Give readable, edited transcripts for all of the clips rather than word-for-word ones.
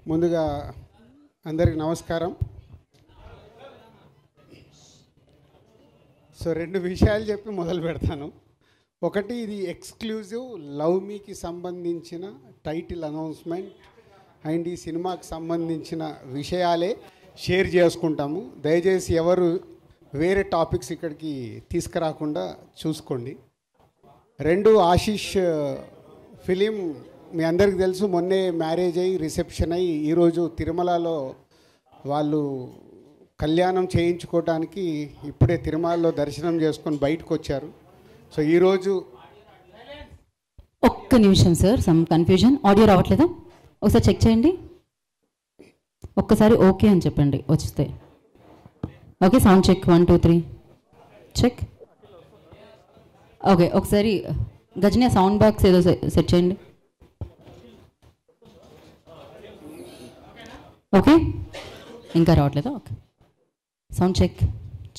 ముందుగా అందరికి నమస్కారం. సో రెండు విషయాలు చెప్పి మొదలు పెడతాను. ఒకటి, ఇది ఎక్స్క్లూజివ్ లవ్ మీకి సంబంధించిన టైటిల్ అనౌన్స్మెంట్ అండ్ ఈ సినిమాకి సంబంధించిన విషయాలే షేర్ చేసుకుంటాము. దయచేసి ఎవరు వేరే టాపిక్స్ ఇక్కడికి తీసుకురాకుండా చూసుకోండి. రెండు, ఆశీష్ ఫిలిం మీ అందరికి తెలుసు, మొన్నే మ్యారేజ్ అయ్యి రిసెప్షన్ అయ్యి ఈరోజు తిరుమలలో వాళ్ళు కళ్యాణం చేయించుకోవడానికి ఇప్పుడే తిరుమలలో దర్శనం చేసుకొని బయటకు వచ్చారు. సో ఈరోజు ఒక్క నిమిషం సార్, సమ్ కన్ఫ్యూజన్. ఆడియో రావట్లేదా? ఒకసారి చెక్ చేయండి. ఒక్కసారి ఓకే అని చెప్పండి వస్తే. Okay, sound check 1 2 3 check. Okay, ఒకసారి గజని సౌండ్ బాక్స్ ఏదో సెట్ చేయండి. ఓకే, ఇంకా రావట్లేదా? Okay, sound check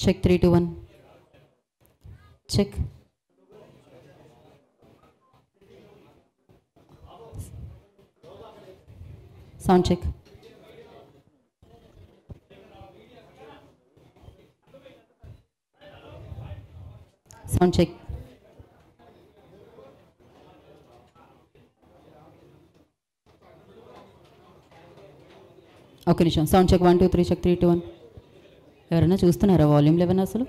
check 3 2 1 check. Sound check. Sound check. Okay నిమిషం. Sound check 1 2 3 check 3 2 1. ఎవరైనా చూస్తున్నారా వాల్యూమ్ లెవెన్? అసలు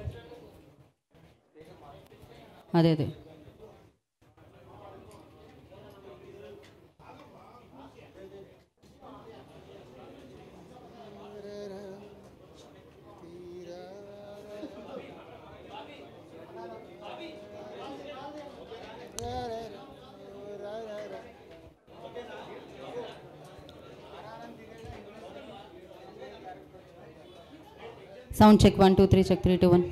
అదే అదే సౌండ్ చెక్ 1 2 3 చెక్ 3 2 1.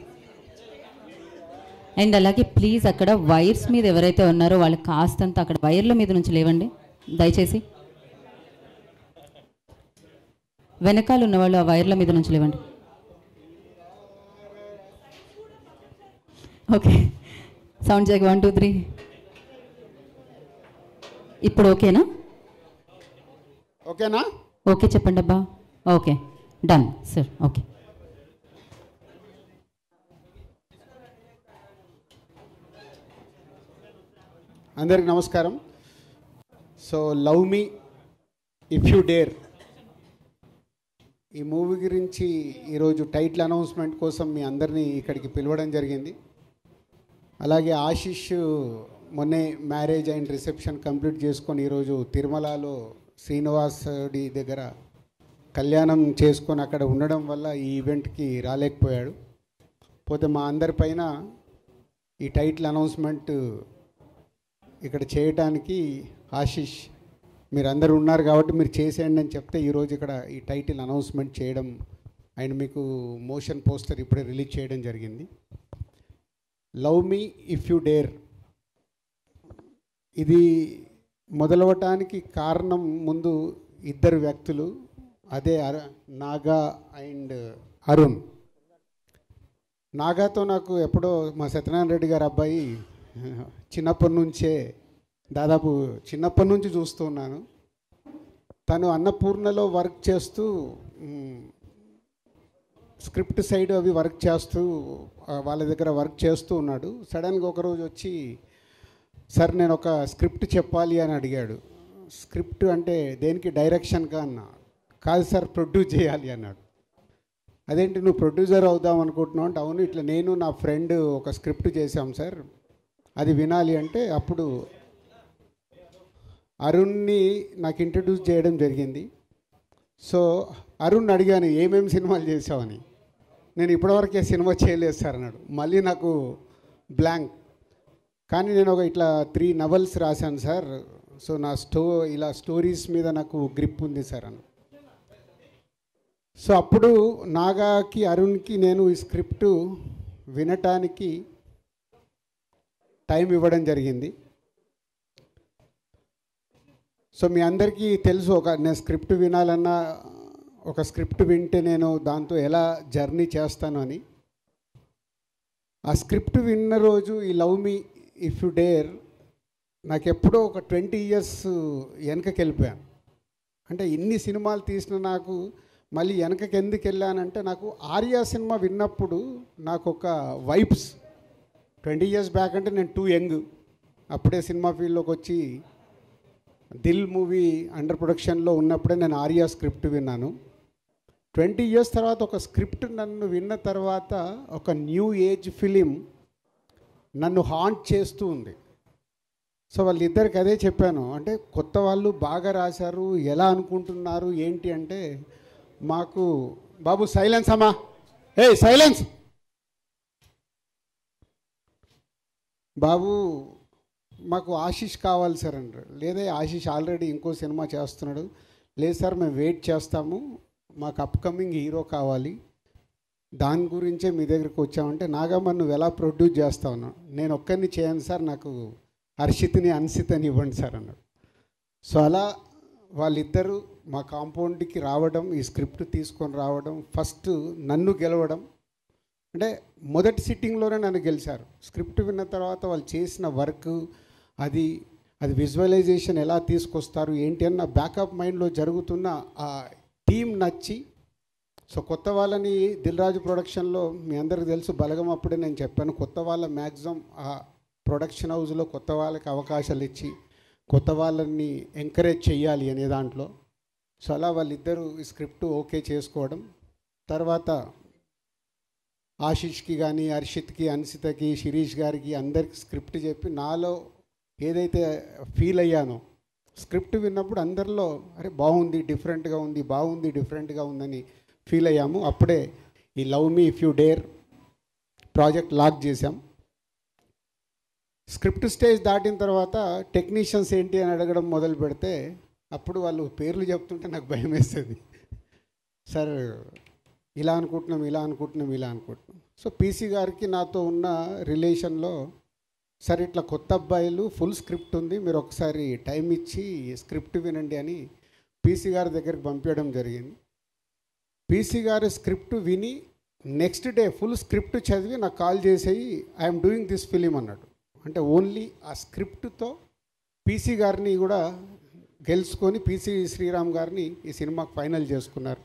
అండ్ అలాగే ప్లీజ్ అక్కడ వైర్స్ మీద ఎవరైతే ఉన్నారో వాళ్ళు కాస్తంత అక్కడ వైర్ల మీద నుంచి లేవండి దయచేసి. వెనకాల ఉన్నవాళ్ళు ఆ వైర్ల మీద నుంచి లేవండి. Okay, sound check 1 2 3. ఇప్పుడు ఓకేనా? ఓకేనా? ఓకే చెప్పండి అబ్బా. Okay, done sir. ఓకే, అందరికి నమస్కారం. So love me if you dare ఈ మూవీ గురించి ఈరోజు టైటిల్ అనౌన్స్మెంట్ కోసం మీ అందరినీ ఇక్కడికి పిలవడం జరిగింది. అలాగే ఆశీష్ మొన్నే మ్యారేజ్ అండ్ రిసెప్షన్ కంప్లీట్ చేసుకొని ఈరోజు తిరుమలలో శ్రీనివాసుడి దగ్గర కళ్యాణం చేసుకొని అక్కడ ఉండడం వల్ల ఈ ఈవెంట్కి రాలేకపోయాడు. పోతే మా అందరిపైన ఈ టైటిల్ అనౌన్స్మెంట్ ఇక్కడ చేయటానికి ఆశీష్ మీరు అందరూ ఉన్నారు కాబట్టి మీరు చేసేయండి అని చెప్తే ఈరోజు ఇక్కడ ఈ టైటిల్ అనౌన్స్మెంట్ చేయడం అండ్ మీకు మోషన్ పోస్టర్ ఇప్పుడే రిలీజ్ చేయడం జరిగింది. Love me if you dare ఇది మొదలవటానికి కారణం ముందు ఇద్దరు వ్యక్తులు, అదే నాగా అండ్ అరుణ్. నాగాతో నాకు ఎప్పుడో మా సత్యనారాయణ రెడ్డి గారు అబ్బాయి చిన్నప్పటి నుంచే, దాదాపు చిన్నప్పటి నుంచి చూస్తూ ఉన్నాను. తను అన్నపూర్ణలో వర్క్ చేస్తూ స్క్రిప్ట్ సైడ్ అవి వర్క్ చేస్తూ వాళ్ళ దగ్గర వర్క్ చేస్తూ ఉన్నాడు. సడన్గా ఒకరోజు వచ్చి, సార్ నేను ఒక స్క్రిప్ట్ చెప్పాలి అని అడిగాడు. స్క్రిప్ట్ అంటే దేనికి? డైరెక్షన్గా అన్నా. కాదు సార్, ప్రొడ్యూస్ చేయాలి అన్నాడు. అదేంటి నువ్వు ప్రొడ్యూసర్ అవుదాం అనుకుంటున్నావు అంటే, అవును ఇట్లా నేను నా ఫ్రెండ్ ఒక స్క్రిప్ట్ చేశాం సార్, అది వినాలి అంటే అప్పుడు అరుణ్ని నాకు ఇంట్రడ్యూస్ చేయడం జరిగింది. సో అరుణ్ అడిగాను ఏమేమి సినిమాలు చేసావని. నేను ఇప్పటివరకే సినిమా చేయలేదు సార్ అన్నాడు. మళ్ళీ నాకు బ్లాంక్. కానీ నేను ఒక ఇట్లా 3 నవల్స్ రాశాను సార్, సో నా ఇలా స్టోరీస్ మీద నాకు గ్రిప్ ఉంది సార్ అన్న. సో అప్పుడు నాగాకి అరుణ్కి నేను ఈ స్క్రిప్ట్ వినటానికి టైం ఇవ్వడం జరిగింది. సో మీ అందరికీ తెలుసు, నేను స్క్రిప్ట్ వినాలన్నా ఒక స్క్రిప్ట్ వింటే నేను దాంతో ఎలా జర్నీ చేస్తాను అని. ఆ స్క్రిప్ట్ విన్న రోజు ఈ love me if you dare నాకు ఎప్పుడో ఒక 20 years వెనకకి వెళ్ళిపోయాను. అంటే ఇన్ని సినిమాలు తీసిన నాకు మళ్ళీ వెనకకి ఎందుకు వెళ్ళానంటే, నాకు ఆర్య సినిమా విన్నప్పుడు నాకు ఒక వైబ్స్ 20 years బ్యాక్ అంటే నేను టూ యంగ్, అప్పుడే సినిమా ఫీల్డ్లోకి వచ్చి దిల్ మూవీ అండర్ ప్రొడక్షన్లో ఉన్నప్పుడే నేను ఆర్య స్క్రిప్ట్ విన్నాను. 20 years తర్వాత ఒక స్క్రిప్ట్ నన్ను విన్న తర్వాత ఒక న్యూ ఏజ్ ఫిలిం నన్ను హాంట్ చేస్తూ ఉంది. సో వాళ్ళిద్దరికి అదే చెప్పాను, అంటే కొత్త వాళ్ళు బాగా రాశారు, ఎలా అనుకుంటున్నారు ఏంటి అంటే, మాకు బాబు సైలెన్స్ అమ్మా, ఏ సైలెన్స్ బాబు, మాకు ఆశీష్ కావాలి సార్ అంటారు. లేదా ఆశీష్ ఆల్రెడీ ఇంకో సినిమా చేస్తున్నాడు. లేదు సార్ మేము వెయిట్ చేస్తాము, మాకు అప్కమింగ్ హీరో కావాలి, దాని గురించే మీ దగ్గరికి వచ్చామంటే, నాగమ్మ నువ్వు ఎలా ప్రొడ్యూస్ చేస్తావు? నేను ఒక్కరిని చేయను సార్, నాకు హర్షిత్ని అన్సితని ఇవ్వండి సార్ అన్నాడు. సో అలా వాళ్ళిద్దరూ మా కాంపౌండ్కి రావడం, ఈ స్క్రిప్ట్ తీసుకొని రావడం, ఫస్ట్ నన్ను గెలవడం, అంటే మొదటి సిట్టింగ్లోనే నన్ను గెలిచారు. స్క్రిప్ట్ విన్న తర్వాత వాళ్ళు చేసిన వర్క్, అది విజువలైజేషన్ ఎలా తీసుకొస్తారు ఏంటి అన్న బ్యాకప్ మైండ్లో జరుగుతున్న ఆ టీం నచ్చి, సో కొత్త వాళ్ళని దిల్ రాజు ప్రొడక్షన్లో మీ అందరికీ తెలుసు, బలగం అప్పుడే నేను చెప్పాను, కొత్త వాళ్ళ మ్యాక్సిమం ఆ ప్రొడక్షన్ హౌస్లో కొత్త వాళ్ళకి అవకాశాలు ఇచ్చి కొత్త వాళ్ళని ఎంకరేజ్ చేయాలి అనే దాంట్లో. సో అలా వాళ్ళిద్దరూ ఈ స్క్రిప్ట్ ఓకే చేసుకోవడం, తర్వాత ఆశీష్కి కానీ, హర్షిత్కి, అన్సితకి, శిరీష్ గారికి అందరికి స్క్రిప్ట్ చెప్పి, నాలో ఏదైతే ఫీల్ అయ్యానో స్క్రిప్ట్ విన్నప్పుడు అందరిలో అరే బాగుంది, డిఫరెంట్గా ఉంది, బాగుంది, డిఫరెంట్గా ఉందని ఫీల్ అయ్యాము. అప్పుడే ఈ love me if you dare project lock చేశాం. స్క్రిప్ట్ స్టేజ్ దాటిన తర్వాత టెక్నీషియన్స్ ఏంటి అని అడగడం మొదలు పెడితే, అప్పుడు వాళ్ళు పేర్లు చెప్తుంటే నాకు భయం వేస్తుంది. సార్ ఇలా అనుకుంటున్నాం, ఇలా అనుకుంటున్నాం, ఇలా అనుకుంటున్నాం. సో పీసీ గారికి నాతో ఉన్న రిలేషన్లో, సార్ ఇట్లా కొత్త అబ్బాయిలు ఫుల్ స్క్రిప్ట్ ఉంది, మీరు ఒకసారి టైం ఇచ్చి స్క్రిప్ట్ వినండి అని పీసీ గారి దగ్గరికి పంపించడం జరిగింది. పీసీ గారి స్క్రిప్ట్ విని నెక్స్ట్ డే ఫుల్ స్క్రిప్ట్ చదివి నాకు కాల్ చేసేయి, ఐఎమ్ డూయింగ్ దిస్ ఫిలిం అన్నాడు. అంటే ఓన్లీ ఆ స్క్రిప్ట్తో పీసీ గారిని కూడా గెలుచుకొని పీసీ శ్రీరామ్ గారిని ఈ సినిమాకి ఫైనల్ చేసుకున్నారు.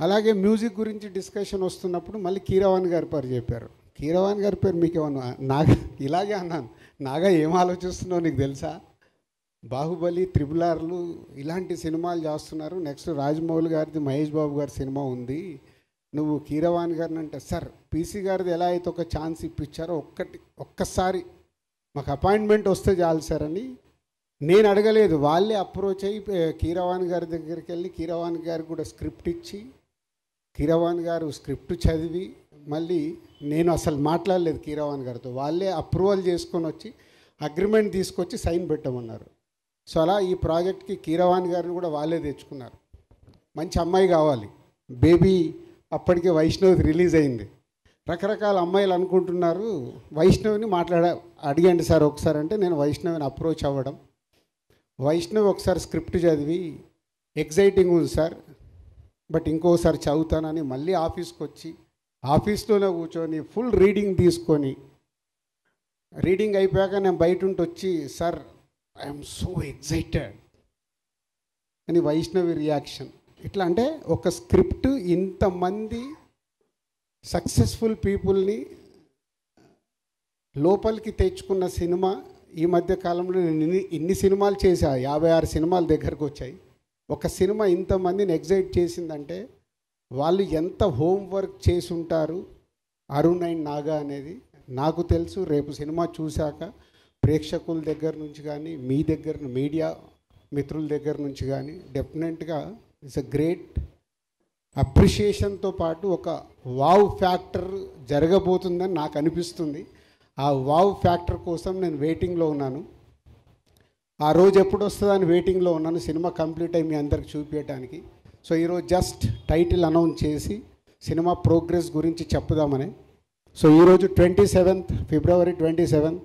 అలాగే మ్యూజిక్ గురించి డిస్కషన్ వస్తున్నప్పుడు మళ్ళీ కీరవాణి గారి పేరు చెప్పారు. కీరవాణి గారి పేరు మీకు ఏమన్నా? నాగా ఇలాగే అన్నాను, నాగా ఏం ఆలోచిస్తున్నావు నీకు తెలుసా, బాహుబలి, త్రిబులార్లు ఇలాంటి సినిమాలు చేస్తున్నారు, నెక్స్ట్ రాజమౌళి గారిది మహేష్ బాబు గారి సినిమా ఉంది, నువ్వు కీరవాణి గారిని అంటే, సార్ పీసీ గారిది ఎలా అయితే ఒక ఛాన్స్ ఇప్పించారో ఒక్కసారి మాకు అపాయింట్మెంట్ వస్తే చాలు సార్ అని నేను అడగలేదు, వాళ్ళే అప్రోచ్ అయ్యి కీరవాణి గారి దగ్గరికి వెళ్ళి కీరవాణి గారికి కూడా స్క్రిప్ట్ ఇచ్చి, కీరవాణి గారు స్క్రిప్ట్ చదివి, మళ్ళీ నేను అసలు మాట్లాడలేదు కీరవాణి గారితో, వాళ్ళే అప్రూవల్ చేసుకొని వచ్చి అగ్రిమెంట్ తీసుకొచ్చి సైన్ పెట్టమన్నారు. సో అలా ఈ ప్రాజెక్ట్కి కీరవాణి గారిని కూడా వాళ్ళే తెచ్చుకున్నారు. మంచి అమ్మాయి కావాలి, బేబీ అప్పటికే వైష్ణవి రిలీజ్ అయింది, రకరకాల అమ్మాయిలు అనుకుంటున్నారు, వైష్ణవిని అడిగండి సార్ ఒకసారి అంటే, నేను వైష్ణవిని అప్రోచ్ అవ్వడం, వైష్ణవి ఒకసారి స్క్రిప్ట్ చదివి ఎగ్జైటింగ్ ఉంది సార్, బట్ ఇంకోసారి చదువుతానని మళ్ళీ ఆఫీస్కి వచ్చి ఆఫీస్లోనే కూర్చొని ఫుల్ రీడింగ్ తీసుకొని, రీడింగ్ అయిపోయాక నేను బయట ఉండి వచ్చి, సార్ ఐఎమ్ సో ఎగ్జైటెడ్ అని వైష్ణవి రియాక్షన్. ఇట్లా అంటే ఒక స్క్రిప్ట్ ఇంతమంది సక్సెస్ఫుల్ పీపుల్ని లోపలికి తెచ్చుకున్న సినిమా. ఈ మధ్య కాలంలో నేను ఇన్ని సినిమాలు చేశా, 56 సినిమాల దగ్గరకు వచ్చాయి. ఒక సినిమా ఇంతమందిని ఎగ్జైట్ చేసిందంటే వాళ్ళు ఎంత హోంవర్క్ చేసి ఉంటారు అరుణ్ అండ్ నాగా అనేది నాకు తెలుసు. రేపు సినిమా చూశాక ప్రేక్షకుల దగ్గర నుంచి కానీ, మీ దగ్గర మీడియా మిత్రుల దగ్గర నుంచి కానీ డెఫినెట్గా ఇట్స్ అ గ్రేట్ అప్రిషియేషన్తో పాటు ఒక వావ్ ఫ్యాక్టర్ జరగబోతుందని నాకు అనిపిస్తుంది. ఆ వావ్ ఫ్యాక్టర్ కోసం నేను వెయిటింగ్లో ఉన్నాను. ఆ రోజు ఎప్పుడు వస్తుందని వెయిటింగ్లో ఉన్నాను, సినిమా కంప్లీట్ అయ్యి మీ అందరికి చూపించడానికి. సో ఈరోజు జస్ట్ టైటిల్ అనౌన్స్ చేసి సినిమా ప్రోగ్రెస్ గురించి చెప్పుదామని. సో ఈరోజు 27th February 27th,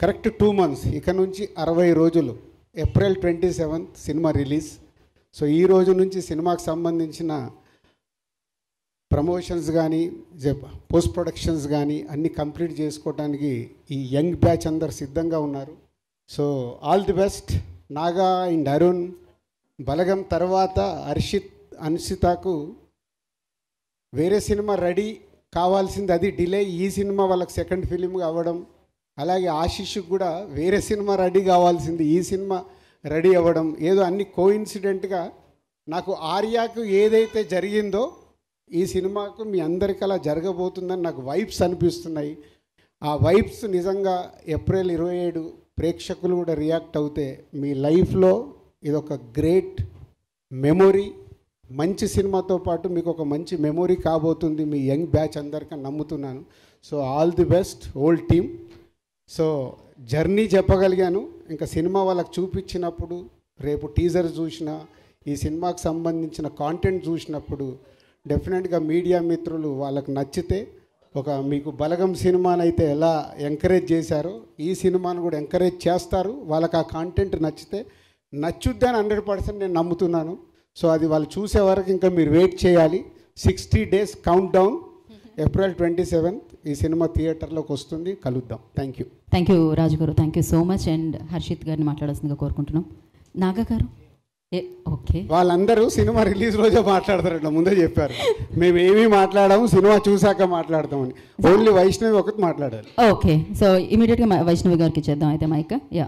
correct 2 months, ఇక నుంచి 60 రోజులు, April 27th cinema release. So ఈ రోజు నుంచి సినిమాకి సంబంధించిన ప్రమోషన్స్ కానీ, పోస్ట్ ప్రొడక్షన్స్ కానీ అన్నీ కంప్లీట్ చేసుకోవడానికి ఈ యంగ్ బ్యాచ్ అందరు సిద్ధంగా ఉన్నారు. So all the best Naga and Arun Balagam తర్వాత అన్షితకు వేరే సినిమా రెడీ కావాల్సింది, అది డిలే. ఈ సినిమా వాళ్ళకి సెకండ్ ఫిలిం అవ్వడం, అలాగే ఆశిష్కి కూడా వేరే సినిమా రెడీ కావాల్సింది, ఈ సినిమా రెడీ అవ్వడం, ఏదో అన్ని కోఇన్సిడెంట్గా నాకు ఆర్యాకు ఏదైతే జరిగిందో ఈ సినిమాకు మీ అందరికీ అలా జరగబోతుందని నాకు వైబ్స్ అనిపిస్తున్నాయి. ఆ వైబ్స్ నిజంగా ఏప్రిల్ 27 ప్రేక్షకులు కూడా రియాక్ట్ అవుతే మీ లైఫ్లో ఇదొక గ్రేట్ మెమొరీ, మంచి సినిమాతో పాటు మీకు ఒక మంచి మెమొరీ కాబోతుంది మీ యంగ్ బ్యాచ్ అందరికీ నమ్ముతున్నాను. So all the best whole team. So journey చెప్పగలిగాను. ఇంకా సినిమా వాళ్ళకి చూపించినప్పుడు, రేపు టీజర్ చూసినా, ఈ సినిమాకి సంబంధించిన కాంటెంట్ చూసినప్పుడు డెఫినెట్గా మీడియా మిత్రులు వాళ్ళకు నచ్చితే, ఒక మీకు బలగం సినిమానైతే ఎలా ఎంకరేజ్ చేశారో ఈ సినిమాను కూడా ఎంకరేజ్ చేస్తారు. వాళ్ళకి ఆ కాంటెంట్ నచ్చితే నచ్చుద్ది అని 100% నేను నమ్ముతున్నాను. సో అది వాళ్ళు చూసే వరకు ఇంకా మీరు వెయిట్ చేయాలి. 60 days కౌంట్ డౌన్. ఏప్రిల్ 27 ఈ సినిమా థియేటర్లోకి వస్తుంది. కలుద్దాం. Thank you Raju garu. Thank you so much. And Harshit గారిని మాట్లాడాల్సిందిగా కోరుకుంటున్నాం. నాగా గారు ఓకే. వాళ్ళందరూ సినిమా రిలీజ్ రోజే మాట్లాడతారట, ముందే చెప్పారు. మేము ఏమీ మాట్లాడాము, సినిమా చూసాక మాట్లాడతామని. ఓన్లీ వైష్ణవి ఒకటి మాట్లాడాలి. ఓకే. సో ఇమీడియట్గా వైష్ణవి గారికి ఇచ్చేద్దాం అయితే మైక్. యా.